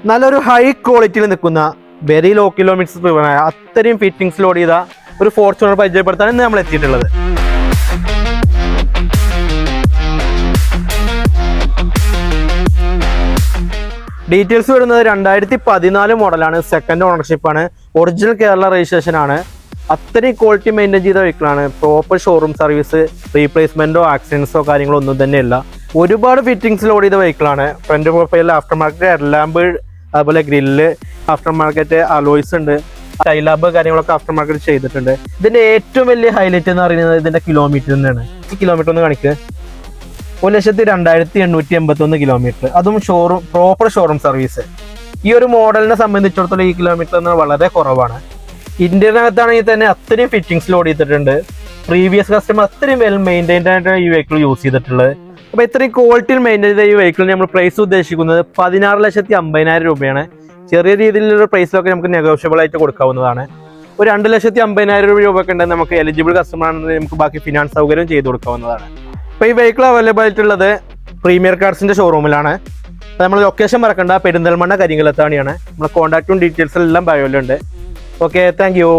നല്ലൊരു ഹൈ ക്വാളിറ്റിയിൽ നിൽക്കുന്ന വെരി ലോ കിലോമീറ്റേഴ്സ് അത്രയും ഫിറ്റിംഗ്സ് ലോഡ് ചെയ്ത ഒരു ഫോർച്യൂണർ പരിചയപ്പെടുത്താണ് ഇന്ന് നമ്മൾ എത്തിയിട്ടുള്ളത്. ഡീറ്റെയിൽസ് വരുന്നത് 2014 മോഡലാണ്, സെക്കൻഡ് ഓണർഷിപ്പാണ്, ഒറിജിനൽ കേരള രജിസ്ട്രേഷൻ ആണ്. അത്രയും ക്വാളിറ്റി മെയിൻറ്റെയിൻ ചെയ്ത വെഹിക്കിളാണ്. പ്രോപ്പർ ഷോറൂം സർവീസ്, റീപ്ലേസ്മെന്റോ ആക്സിഡൻസോ കാര്യങ്ങളോ ഒന്നും തന്നെയില്ല. ഒരുപാട് ഫിറ്റിംഗ്സ് ലോഡ് ചെയ്ത വെഹിക്കിളാണ്. ഫ്രണ്ട് പ്രൊഫൈലിൽ ആഫ്റ്റർ മാർക്കറ്റ് ഹെഡ്ലാമ്പ്, അതുപോലെ ഗ്രില്ല്, ആഫ്റ്റർ മാർക്കറ്റ് അലോയ്സ് ഉണ്ട്, ടൈലാബ് കാര്യങ്ങളൊക്കെ ആഫ്റ്റർ മാർക്കറ്റ് ചെയ്തിട്ടുണ്ട്. ഇതിന്റെ ഏറ്റവും വലിയ ഹൈലൈറ്റ് എന്ന് പറയുന്നത് ഇതിന്റെ കിലോമീറ്റർ തന്നെയാണ്. ഈ കിലോമീറ്റർ ഒന്ന് കാണിക്കുക, 1,02,881 കിലോമീറ്റർ, അതും പ്രോപ്പർ ഷോറൂം സർവീസ്. ഈ ഒരു മോഡലിനെ സംബന്ധിച്ചിടത്തോളം ഈ കിലോമീറ്റർ എന്ന് വളരെ കുറവാണ്. ഇന്ത്യനകത്താണെങ്കിൽ തന്നെ അത്രയും ഫിറ്റിംഗ്സ് ലോഡ് ചെയ്തിട്ടുണ്ട്. പ്രീവിയസ് കസ്റ്റമർ അത്രയും വെൽ മെയിൻറ്റൈൻഡ് ആയിട്ടാണ് ഈ വെഹിക്കിൾ യൂസ് ചെയ്തിട്ടുള്ളത്. അപ്പോൾ ഇത്രയും ക്വാളിറ്റിയിൽ മെയിൻറ്റെയിൻ ചെയ്ത ഈ വെഹിക്കിളിന് നമ്മൾ പ്രൈസ് ഉദ്ദേശിക്കുന്നത് 16,50,000 രൂപയാണ്. ചെറിയ രീതിയിലുള്ള പ്രൈസിലൊക്കെ നമുക്ക് നെഗോഷ്യബിൾ ആയിട്ട് കൊടുക്കാവുന്നതാണ്. ഒരു 2,50,000 രൂപയൊക്കെ ഉണ്ടെങ്കിൽ നമുക്ക് എലിജിബിൾ കസ്റ്റമർ ആണെങ്കിൽ നമുക്ക് ബാക്കി ഫിനാൻസ് സൗകര്യം ചെയ്ത് കൊടുക്കാവുന്നതാണ്. അപ്പോൾ ഈ വെഹിക്കിൾ അവൈലബിൾ ആയിട്ടുള്ളത് പ്രീമിയർ കാർസിന്റെ ഷോറൂമിലാണ്. നമ്മൾ ലൊക്കേഷൻ മറക്കണ്ട, പെരിന്തൽമണ്ണ കരിങ്കലത്താണിയാണ്. നമ്മുടെ കോൺടാക്റ്റും ഡീറ്റെയിൽസും എല്ലാം ബയോയിലുണ്ട്. Okay, thank you.